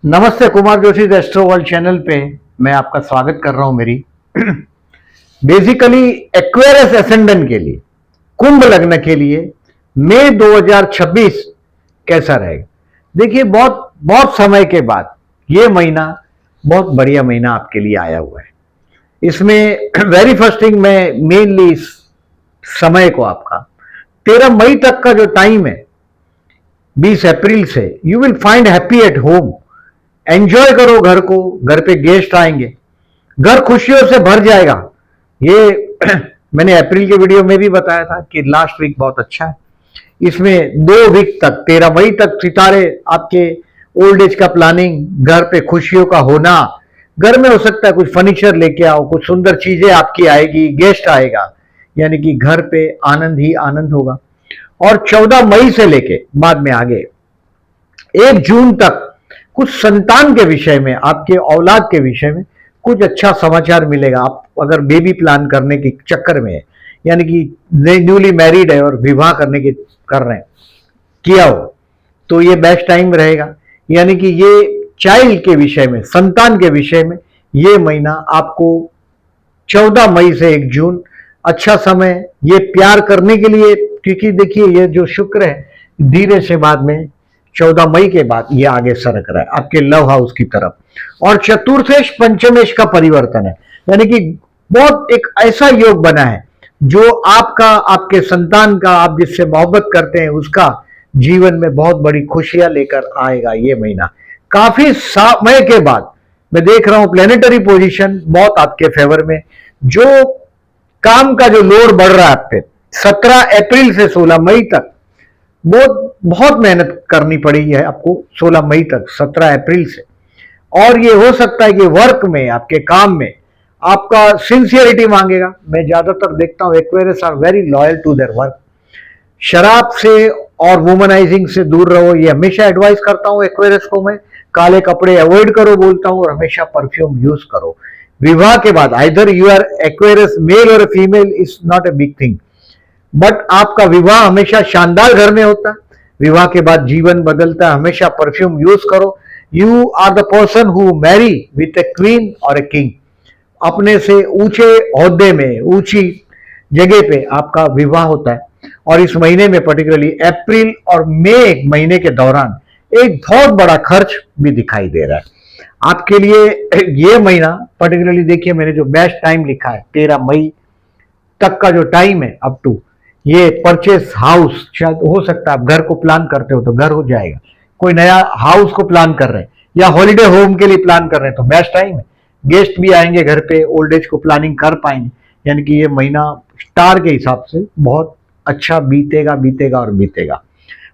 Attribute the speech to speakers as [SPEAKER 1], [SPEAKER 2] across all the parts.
[SPEAKER 1] नमस्ते, Kumar Joshi astro world channel पे मैं आपका स्वागत कर रहा हूं। मेरी बेसिकली एक्वेरियस एसेंडेंट के लिए, कुंभ लग्न के लिए मई 2026 कैसा रहेगा। देखिए, बहुत बहुत समय के बाद ये महीना बहुत बढ़िया महीना आपके लिए आया हुआ है। इसमें वेरी फर्स्ट थिंग मैं मेनली इस समय को आपका 13 मई तक का जो टाइम है, 20 अप्रैल से you will find happy at home. Enjoy करो घर को, घर पे गेस्ट आएंगे, घर खुशियों से भर जाएगा। ये मैंने अप्रैल के वीडियो में भी बताया था कि लास्ट वीक बहुत अच्छा है। इसमें 2 वीक तक 13 मई तक सितारे आपके ओल्ड एज का प्लानिंग, घर पे खुशियों का होना, घर में हो सकता है कुछ फर्नीचर लेके आओ, कुछ सुंदर चीजें आपकी आएगी, गेस्ट आएगा, यानी कि घर पे आनंद ही आनंद होगा। और 14 मई से लेके बाद में आगे 1 जून तक कुछ संतान के विषय में, आपके औलाद के विषय में कुछ अच्छा समाचार मिलेगा। आप अगर बेबी प्लान करने के चक्कर में है, यानी कि न्यूली मैरिड है और विवाह करने के कर रहे हैं, किया हो, तो ये बेस्ट टाइम रहेगा। यानी कि ये चाइल्ड के विषय में, संतान के विषय में ये महीना आपको 14 मई से 1 जून अच्छा समय, ये प्यार करने के लिए, क्योंकि देखिए ये जो शुक्र है धीरे से बाद में 14 मई के बाद ये आगे सरक रहा है आपके लव हाउस की तरफ, और चतुर्थेश पंचमेश का परिवर्तन है। यानी कि बहुत एक ऐसा योग बना है जो आपका, आपके संतान का, आप जिससे मोहब्बत करते हैं उसका जीवन में बहुत बड़ी खुशियां लेकर आएगा। ये महीना काफी समय के बाद मैं देख रहा हूं प्लेनेटरी पोजीशन बहुत आपके फेवर में। जो काम का जो लोड बढ़ रहा है आप पे, 17 अप्रैल से 16 मई तक बहुत मेहनत करनी पड़ी है आपको, 16 मई तक 17 अप्रैल से। और ये हो सकता है कि वर्क में, आपके काम में आपका सिंसियरिटी मांगेगा। मैं ज्यादातर देखता हूं Aquarius are very loyal to their work. शराब से और वुमनाइजिंग से दूर रहो, ये हमेशा एडवाइस करता हूं एक्वेरियस को मैं। काले कपड़े अवॉइड करो बोलता हूं, और हमेशा परफ्यूम यूज करो। विवाह के बाद either you are Aquarius male और female is not a big thing, but आपका विवाह हमेशा शानदार घर में होता है। विवाह के बाद जीवन बदलता है। हमेशा परफ्यूम यूज करो। You are the person who marry with a queen और ए किंग। अपने से ऊंचे ओहदे में, ऊंची जगह पे आपका विवाह होता है। और इस महीने में पर्टिकुलरली अप्रैल और मई महीने के दौरान एक बहुत बड़ा खर्च भी दिखाई दे रहा है आपके लिए। ये महीना पर्टिकुलरली देखिए, मैंने जो बेस्ट टाइम लिखा है 13 मई तक का जो टाइम है अप टू, ये परचेस हाउस, शायद हो सकता है आप घर को प्लान करते हो तो घर हो जाएगा। कोई नया हाउस को प्लान कर रहे हैं या हॉलिडे होम के लिए प्लान कर रहे हैं तो बेस्ट टाइम है। गेस्ट भी आएंगे घर पे, ओल्ड एज को प्लानिंग कर पाएंगे। यानी कि ये महीना स्टार के हिसाब से बहुत अच्छा बीतेगा, बीतेगा और बीतेगा।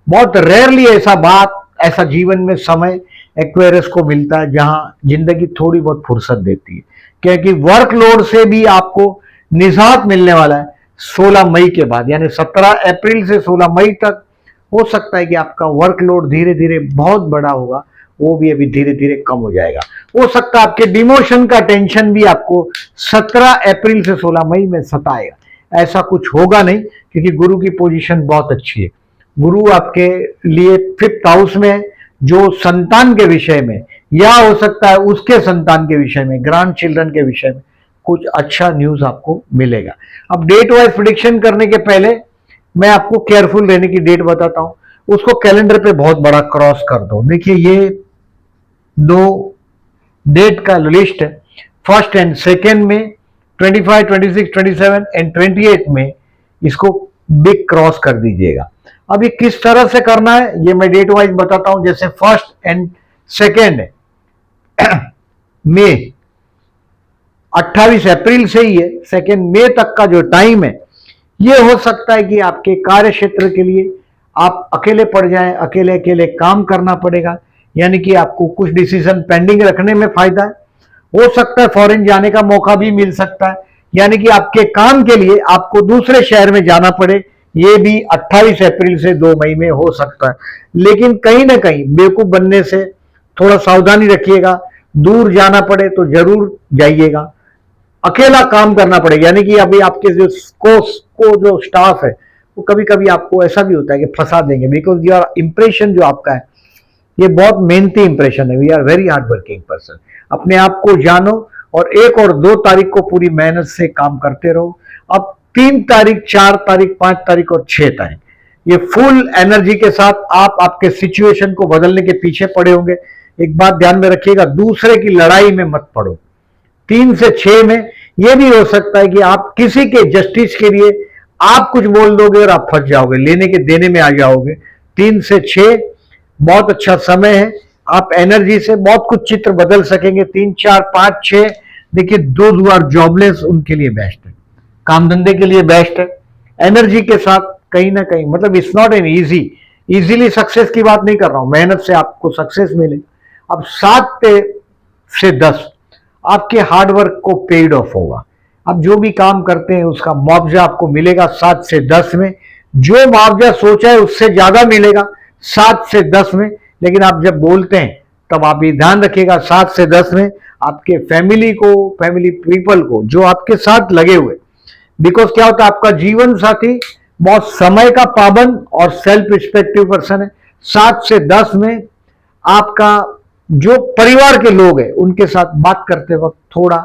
[SPEAKER 1] बहुत रेयरली ऐसा जीवन में समय एक्वेरियस को मिलता है जहां जिंदगी थोड़ी बहुत फुर्सत देती है, क्योंकि वर्कलोड से भी आपको निजात मिलने वाला है 16 मई के बाद। यानी 17 अप्रैल से 16 मई तक हो सकता है कि आपका वर्कलोड धीरे धीरे बहुत बड़ा होगा, वो भी अभी धीरे धीरे कम हो जाएगा। हो सकता है आपके डिमोशन का टेंशन भी आपको 17 अप्रैल से 16 मई में सताएगा। ऐसा कुछ होगा नहीं, क्योंकि गुरु की पोजीशन बहुत अच्छी है। गुरु आपके लिए 5th हाउस में है, जो संतान के विषय में, या हो सकता है उसके संतान के विषय में, ग्रैंड चिल्ड्रन के विषय में कुछ अच्छा न्यूज आपको मिलेगा। अब डेट वाइज प्रिडिक्शन करने के पहले मैं आपको केयरफुल रहने की डेट बताता हूं। उसको कैलेंडर पे बहुत बड़ा क्रॉस कर दो। देखिए, ये 2 डेट का लिस्ट है। 1st एंड 2nd में, 25, 26, 27 एंड 28 में इसको बिग क्रॉस कर दीजिएगा। अब ये किस तरह से करना है ये मैं डेट वाइज बताता हूं। जैसे 1st एंड 2nd में 28 अप्रैल से ही है, 2 मई तक का जो टाइम है, ये हो सकता है कि आपके कार्य क्षेत्र के लिए आप अकेले पड़ जाएं, अकेले अकेले काम करना पड़ेगा। यानी कि आपको कुछ डिसीजन पेंडिंग रखने में फायदा है। हो सकता है फॉरेन जाने का मौका भी मिल सकता है, यानी कि आपके काम के लिए आपको दूसरे शहर में जाना पड़े। ये भी 28 अप्रैल से 2 मई में हो सकता है। लेकिन कहीं ना कहीं बेवकूफ बनने से थोड़ा सावधानी रखिएगा। दूर जाना पड़े तो जरूर जाइएगा। अकेला काम करना पड़ेगा, यानी कि अभी आपके जो जो स्टाफ है वो कभी कभी आपको ऐसा भी होता है कि फंसा देंगे, बिकॉज योर इंप्रेशन जो आपका है ये बहुत मेहनती इंप्रेशन है। We are very hard working person. अपने आप को जानो और 1 और 2 तारीख को पूरी मेहनत से काम करते रहो। अब 3 तारीख, 4 तारीख, 5 तारीख और 6 तारीख ये फुल एनर्जी के साथ आप आपके सिचुएशन को बदलने के पीछे पड़े होंगे। एक बात ध्यान में रखिएगा, दूसरे की लड़ाई में मत पड़ो। 3 से 6 में यह भी हो सकता है कि आप किसी के जस्टिस के लिए आप कुछ बोल दोगे और आप फंस जाओगे, लेने के देने में आ जाओगे। 3 से 6 बहुत अच्छा समय है, आप एनर्जी से बहुत कुछ चित्र बदल सकेंगे। 3, 4, 5, 6 देखिए, दोज हू आर जॉबलेस उनके लिए बेस्ट है, काम धंधे के लिए बेस्ट है। एनर्जी के साथ कहीं ना कहीं, मतलब it's not an easily success की बात नहीं कर रहा हूं, मेहनत से आपको सक्सेस मिलेगा। अब 7 से 10 आपके हार्डवर्क को पेड ऑफ होगा। आप जो भी काम करते हैं उसका मुआवजा आपको मिलेगा 7 से 10 में। जो मुआवजा सोचा है उससे ज्यादा मिलेगा 7 से 10 में। लेकिन आप जब बोलते हैं तब आप ये ध्यान रखिएगा 7 से 10 में आपके फैमिली पीपल को जो आपके साथ लगे हुए, बिकॉज क्या होता है, आपका जीवन साथी बहुत समय का पाबंद और सेल्फ रिस्पेक्टिव पर्सन है। 7 से 10 में आपका जो परिवार के लोग हैं उनके साथ बात करते वक्त थोड़ा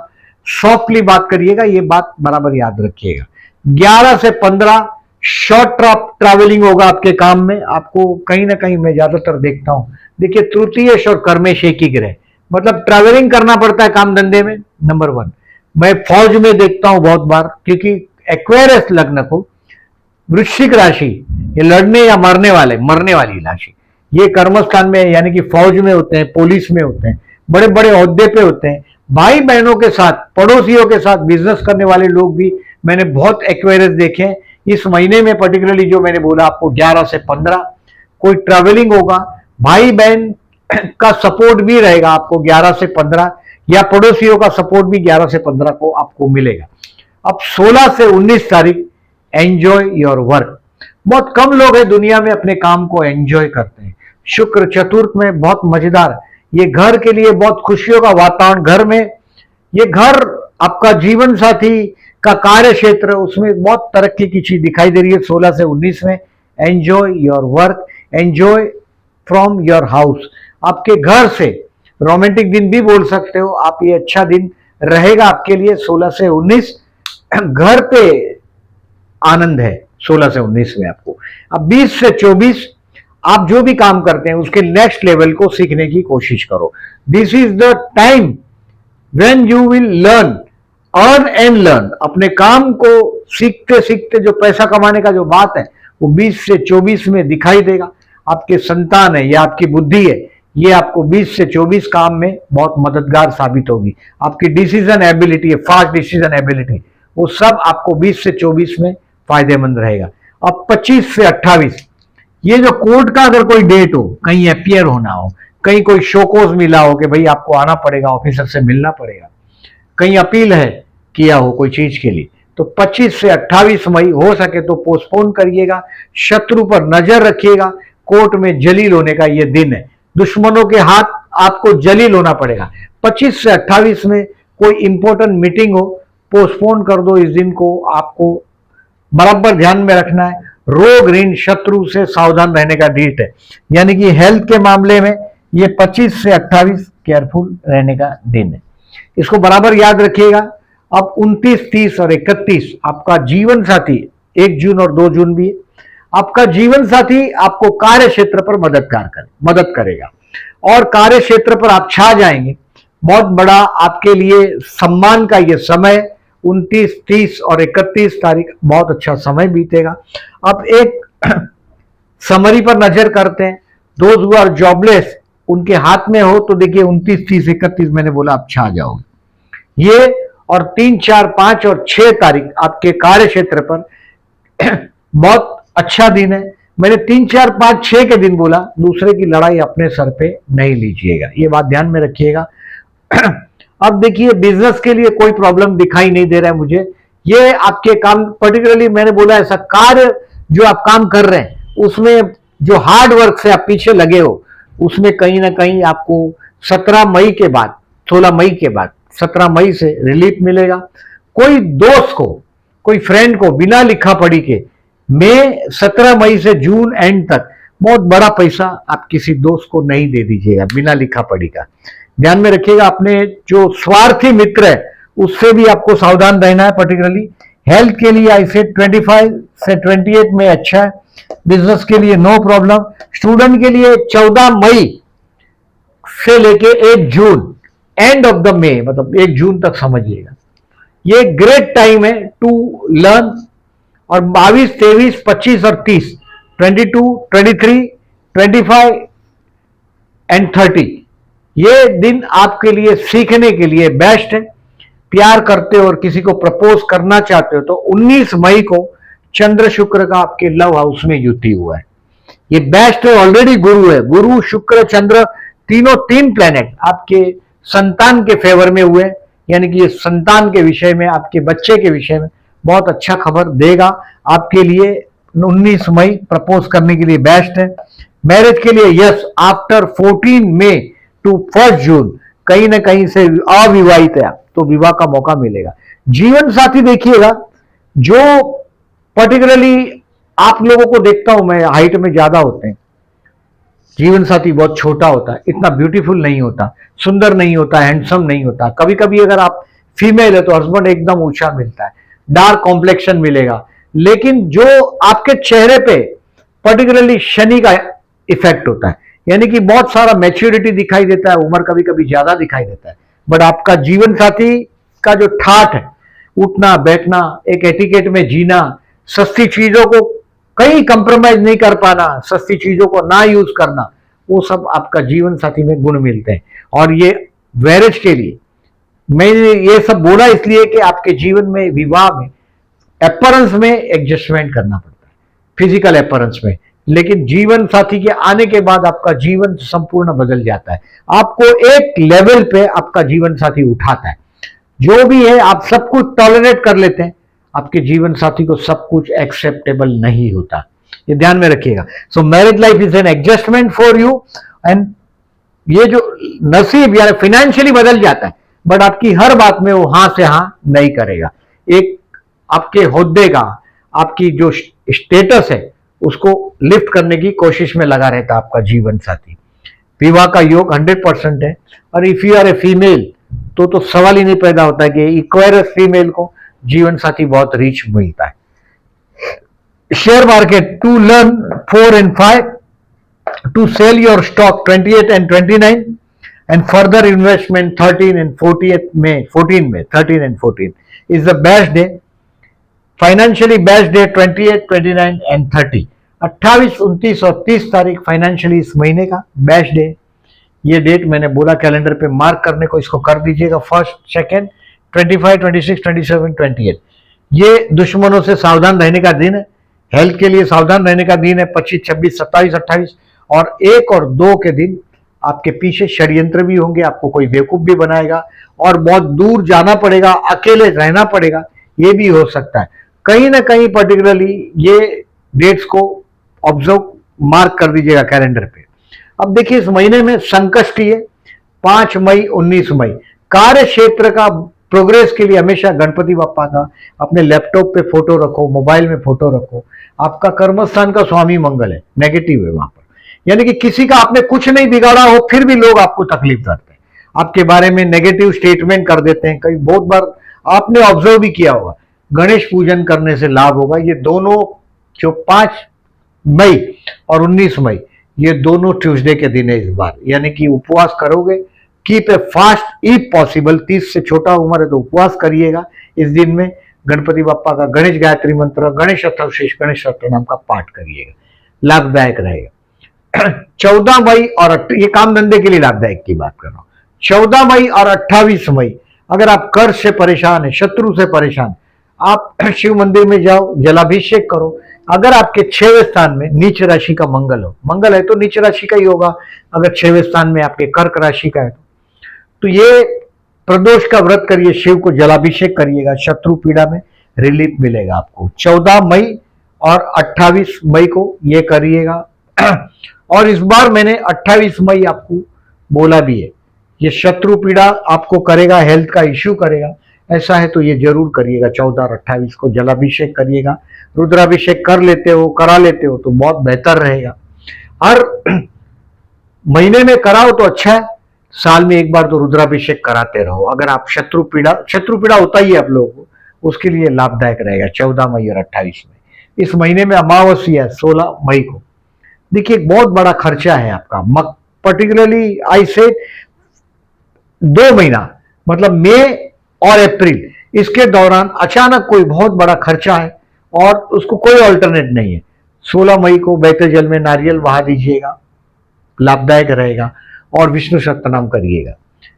[SPEAKER 1] सॉफ्टली बात करिएगा, ये बात बराबर याद रखिएगा। 11 से 15 शॉर्ट ट्रैवलिंग होगा आपके काम में। आपको कहीं ना कहीं मैं ज्यादातर देखता हूं, देखिए तृतीयेश और कर्मेश एक ही ग्रह, मतलब ट्रैवलिंग करना पड़ता है काम धंधे में। नंबर 1 मैं फौज में देखता हूं बहुत बार, क्योंकि एक्वेरियस लग्न को वृश्चिक राशि ये लड़ने या मरने वाली राशि, ये कर्मस्थान में यानी कि फौज में होते हैं, पुलिस में होते हैं, बड़े बड़े ओहदे पे होते हैं। भाई बहनों के साथ, पड़ोसियों के साथ बिजनेस करने वाले लोग भी मैंने बहुत एक्वेरियस देखे हैं। इस महीने में पर्टिकुलरली जो मैंने बोला आपको 11 से 15 कोई ट्रैवलिंग होगा, भाई बहन का सपोर्ट भी रहेगा आपको 11 से 15, या पड़ोसियों का सपोर्ट भी 11 से 15 को आपको मिलेगा। अब 16 से 19 तारीख एंजॉय योर वर्क। बहुत कम लोग हैं दुनिया में अपने काम को एंजॉय करते हैं। शुक्र चतुर्थ में बहुत मजेदार, ये घर के लिए बहुत खुशियों का वातावरण, घर में ये घर आपका जीवन साथी का कार्य क्षेत्र, उसमें बहुत तरक्की की चीज दिखाई दे रही है 16 से 19 में। Enjoy your work, enjoy from your house, आपके घर से। रोमांटिक दिन भी बोल सकते हो आप, ये अच्छा दिन रहेगा आपके लिए 16 से 19। घर पे आनंद है 16 से 19 में आपको। अब 20 से 24 आप जो भी काम करते हैं उसके नेक्स्ट लेवल को सीखने की कोशिश करो। This is the time when you will learn, earn and learn. अपने काम को सीखते सीखते जो पैसा कमाने का जो बात है वो 20 से 24 में दिखाई देगा। आपके संतान है या आपकी बुद्धि है, ये आपको 20 से 24 काम में बहुत मददगार साबित होगी। आपकी डिसीजन एबिलिटी है, फास्ट डिसीजन एबिलिटी, वो सब आपको 20 से 24 में फायदेमंद रहेगा। अब 25 से 28 ये जो कोर्ट का अगर कोई डेट हो, कहीं अपियर होना हो, कहीं कोई शोकोज मिला हो कि भाई आपको आना पड़ेगा, ऑफिसर से मिलना पड़ेगा, कहीं अपील है किया हो कोई चीज के लिए, तो 25 से 28 मई हो सके तो पोस्टपोन करिएगा। शत्रु पर नजर रखिएगा, कोर्ट में जलील होने का ये दिन है, दुश्मनों के हाथ आपको जलील होना पड़ेगा। 25 से 28 में कोई इंपॉर्टेंट मीटिंग हो, पोस्टपोन कर दो इस दिन को। आपको बराबर ध्यान में रखना है, रोग ऋण शत्रु से सावधान रहने का डेट है, यानी कि हेल्थ के मामले में ये 25 से 28 केयरफुल रहने का दिन है, इसको बराबर याद रखिएगा। अब 29, 30 और 31 आपका जीवन साथी, 1 जून और 2 जून भी है। आपका जीवन साथी आपको कार्य क्षेत्र पर मदद करेगा और कार्य क्षेत्र पर आप छा जाएंगे। बहुत बड़ा आपके लिए सम्मान का ये समय 29, 30 और 31 तारीख बहुत अच्छा समय बीतेगा। अब एक समरी पर नजर करते हैं। दोज हू आर जॉबलेस उनके हाथ में हो तो देखिए 29, 30, 31 मैंने बोला आप छा जाओगे ये। और 3, 4, 5 और 6 तारीख आपके कार्य क्षेत्र पर बहुत अच्छा दिन है। मैंने 3, 4, 5, 6 के दिन बोला दूसरे की लड़ाई अपने सर पे नहीं लीजिएगा, ये बात ध्यान में रखिएगा। अब देखिए बिजनेस के लिए कोई प्रॉब्लम दिखाई नहीं दे रहा है मुझे। ये आपके काम, पर्टिकुलरली मैंने बोला ऐसा कार्य जो आप काम कर रहे हैं उसमें जो हार्ड वर्क से आप पीछे लगे हो उसमें कहीं ना कहीं आपको 17 मई के बाद, 16 मई के बाद 17 मई से रिलीफ मिलेगा। कोई दोस्त को, कोई फ्रेंड को बिना लिखा पढ़ी के मैं 17 मई से जून एंड तक बहुत बड़ा पैसा आप किसी दोस्त को नहीं दे दीजिएगा बिना लिखा पढ़ी का। ध्यान में रखिएगा, अपने जो स्वार्थी मित्र है उससे भी आपको सावधान रहना है। पर्टिकुलरली हेल्थ के लिए आई से 25 से 28 में अच्छा है। बिजनेस के लिए नो प्रॉब्लम। स्टूडेंट के लिए 14 मई से लेके 1 जून, एंड ऑफ द मे, मतलब 1 जून तक समझिएगा, ये ग्रेट टाइम है टू लर्न। और 22, 23, 25 और 30, 22, 23, 25 एंड 30, ये दिन आपके लिए सीखने के लिए बेस्ट है। प्यार करते हो और किसी को प्रपोज करना चाहते हो तो 19 मई को चंद्र शुक्र का आपके लव हाउस में युति हुआ है, ये बेस्ट है। ऑलरेडी गुरु है, गुरु शुक्र चंद्र तीनों 3 प्लेनेट आपके संतान के फेवर में हुए, यानी कि ये संतान के विषय में, आपके बच्चे के विषय में बहुत अच्छा खबर देगा आपके लिए। 19 मई प्रपोज करने के लिए बेस्ट है। मैरिज के लिए यस, आफ्टर 14 मई टू 1 जून कहीं ना कहीं से अविवाहित है तो विवाह का मौका मिलेगा। जीवन साथी देखिएगा, जो पर्टिकुलरली आप लोगों को देखता हूं मैं, हाइट में ज्यादा होते हैं, जीवन साथी बहुत छोटा होता है, इतना ब्यूटीफुल नहीं होता, सुंदर नहीं होता, हैंडसम नहीं होता। कभी कभी अगर आप फीमेल है तो हस्बैंड एकदम ऊंचा मिलता है, डार्क कॉम्प्लेक्शन मिलेगा। लेकिन जो आपके चेहरे पे पर्टिकुलरली शनि का इफेक्ट होता है, यानी कि बहुत सारा मैच्योरिटी दिखाई देता है, उम्र कभी कभी ज्यादा दिखाई देता है, बट आपका जीवन साथी का जो ठाठ है, उठना बैठना, एक एटिकेट में जीना, सस्ती चीजों को कहीं कंप्रोमाइज नहीं कर पाना, सस्ती चीजों को ना यूज करना, वो सब आपका जीवन साथी में गुण मिलते हैं। और ये मैरिज के लिए मैंने ये सब बोला इसलिए कि आपके जीवन में, विवाह में, अपीयरेंस में एडजस्टमेंट करना पड़ता है, फिजिकल अपीयरेंस में, लेकिन जीवन साथी के आने के बाद आपका जीवन संपूर्ण बदल जाता है। आपको एक लेवल पे आपका जीवन साथी उठाता है। जो भी है आप सब कुछ टॉलरेट कर लेते हैं, आपके जीवन साथी को सब कुछ एक्सेप्टेबल नहीं होता, ये ध्यान में रखिएगा। सो marriage life is an adjustment for you, and ये जो नसीब या फाइनेंशियली बदल जाता है, बट आपकी हर बात में वो हां से हां नहीं करेगा। एक आपके होद्दे का, आपकी जो स्टेटस है उसको लिफ्ट करने की कोशिश में लगा रहता है आपका जीवन साथी। विवाह का योग 100% है। और if you are a female तो सवाल ही नहीं पैदा होता कि इक्वायरस फीमेल को जीवन साथी बहुत रिच मिलता है। Share market to learn 4 and 5, to sell your stock 28 and 29, and further investment 13 and 14 May 13 and 14 is the best day. Financially best day 28, 29 and 30, 28, 29 और 30 तारीख फाइनेंशियली इस महीने का बेस्ट डे। ये डेट मैंने बोला कैलेंडर पे मार्क करने को, इसको कर दीजिएगा। 1st, 2nd, 25, 26, 27, 28 ये दुश्मनों से सावधान रहने का दिन है, हेल्थ के लिए सावधान रहने का दिन है। 25, 26, 27, 28 और 1 और 2 के दिन आपके पीछे षड्यंत्र भी होंगे, आपको कोई बेवकूफ भी बनाएगा और बहुत दूर जाना पड़ेगा, अकेले रहना पड़ेगा, ये भी हो सकता है। कहीं ना कहीं पर्टिकुलरली ये डेट्स को ऑब्जर्व मार्क कर दीजिएगा कैलेंडर पे। अब देखिए इस महीने में संकष्टी है, 5 मई 19 मई। कार्य क्षेत्र का प्रोग्रेस के लिए हमेशा गणपति बप्पा का अपने लैपटॉप पे फोटो रखो, मोबाइल में फोटो रखो। आपका कर्मस्थान का स्वामी मंगल है, नेगेटिव है वहां पर, यानी कि किसी का आपने कुछ नहीं बिगाड़ा हो फिर भी लोग आपको तकलीफ देते हैं, आपके बारे में नेगेटिव स्टेटमेंट कर देते हैं। कई बहुत बार आपने ऑब्जर्व भी किया होगा। गणेश पूजन करने से लाभ होगा। ये दोनों जो 5 मई और 19 मई ये दोनों ट्यूसडे के दिन है इस बार, यानी कि उपवास करोगे, keep a fast if possible. 30 से छोटा उम्र है तो उपवास करिएगा इस दिन में। गणपति बप्पा का गणेश गायत्री मंत्र, गणेश अथर्वशीष, गणेश नाम का पाठ करिएगा, लाभदायक रहेगा। 14 मई और ये काम धंधे के लिए लाभदायक की बात कर रहा हूं। 14 मई और 28 मई अगर आप कर्ज से परेशान है, शत्रु से परेशान, आप शिव मंदिर में जाओ, जलाभिषेक करो। अगर आपके 6वें स्थान में नीच राशि का मंगल हो, मंगल है तो नीच राशि का ही होगा, अगर 6वें स्थान में आपके कर्क राशि का है तो ये प्रदोष का व्रत करिए, शिव को जलाभिषेक करिएगा, शत्रु पीड़ा में रिलीफ मिलेगा आपको। 14 मई और 28 मई को ये करिएगा। और इस बार मैंने 28 मई आपको बोला भी है, ये शत्रु पीड़ा आपको करेगा, हेल्थ का इश्यू करेगा, ऐसा है तो ये जरूर करिएगा। 14 और 28 को जलाभिषेक करिएगा। रुद्राभिषेक कर लेते हो, करा लेते हो तो बहुत बेहतर रहेगा। हर महीने में कराओ तो अच्छा है, साल में एक बार तो रुद्राभिषेक कराते रहो। अगर आप शत्रु पीड़ा होता ही है आप लोगों को, उसके लिए लाभदायक रहेगा। 14 मई और 28 मई, इस महीने में अमावस्या है 16 मई को। देखिए एक बहुत बड़ा खर्चा है आपका, पर्टिकुलरली आई से 2 महीना मतलब मई और अप्रैल, इसके दौरान अचानक कोई बहुत बड़ा खर्चा है और उसको कोई ऑल्टरनेट नहीं है। 16 मई को बहते जल में नारियल बहा दीजिएगा, लाभदायक रहेगा, और विष्णु सप्तनाम करिएगा।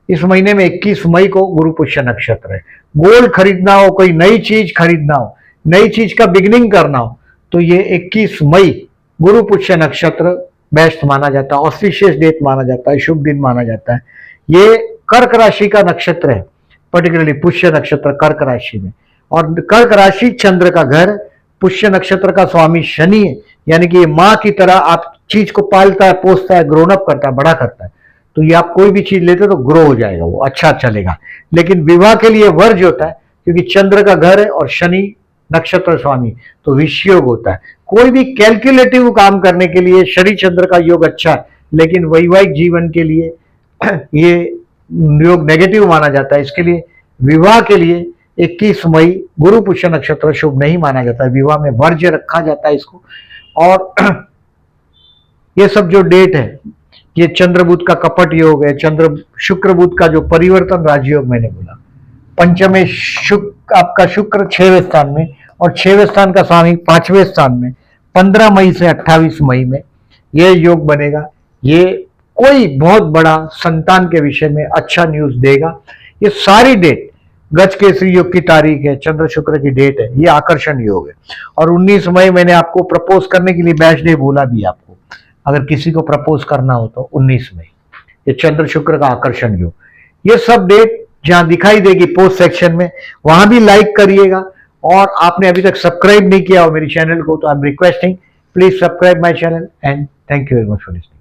[SPEAKER 1] इस महीने में 21 मई को गुरु पुष्य नक्षत्र है। गोल्ड खरीदना हो, कोई नई चीज खरीदना हो, नई चीज का बिगिनिंग करना हो, तो ये 21 मई गुरु पुष्य नक्षत्र बेस्ट माना जाता है, ऑस्पिशियस डेट माना जाता है, शुभ दिन माना जाता है। ये कर्क राशि का नक्षत्र है, पर्टिकुलरली पुष्य नक्षत्र कर्क राशि में, और कर्क राशि चंद्र का घर, पुष्य नक्षत्र का स्वामी शनि है, यानी कि ये माँ की तरह आप चीज को पालता है, पोसता है, ग्रोन अप करता है, बड़ा करता है। तो ये आप कोई भी चीज लेते हो तो ग्रो हो जाएगा, वो अच्छा चलेगा। लेकिन विवाह के लिए वर्ज होता है, क्योंकि चंद्र का घर है और शनि नक्षत्र स्वामी, तो विषयोग होता है। कोई भी कैलकुलेटिव काम करने के लिए शनि चंद्र का योग अच्छा है, लेकिन वैवाहिक जीवन के लिए ये योग नेगेटिव माना जाता है। इसके लिए विवाह के लिए 21 मई गुरु पुष्य नक्षत्र शुभ नहीं माना जाता है, विवाह में वर्ज रखा जाता है इसको। और ये सब जो डेट है, ये चंद्र बुध का कपट योग है, चंद्र शुक्र बुध का जो परिवर्तन राजयोग मैंने बोला, पंचमे आपका शुक्र 6वें स्थान में, और 6वें स्थान का स्वामी 5वें स्थान में, 15 मई से 28 मई में ये योग बनेगा। ये कोई बहुत बड़ा संतान के विषय में अच्छा न्यूज देगा। ये सारी डेट गज केसरी योग की तारीख है, चंद्र शुक्र की डेट है, ये आकर्षण योग है। और 19 मई मैंने आपको प्रपोज करने के लिए बेस्ट डे बोला भी आपको, अगर किसी को प्रपोज करना हो तो 19 मई, ये चंद्र शुक्र का आकर्षण योग। ये सब डेट जहां दिखाई देगी पोस्ट सेक्शन में, वहां भी लाइक करिएगा। और आपने अभी तक सब्सक्राइब नहीं किया हो मेरी चैनल को, तो I am requesting please subscribe my channel, and thank you very much for listening.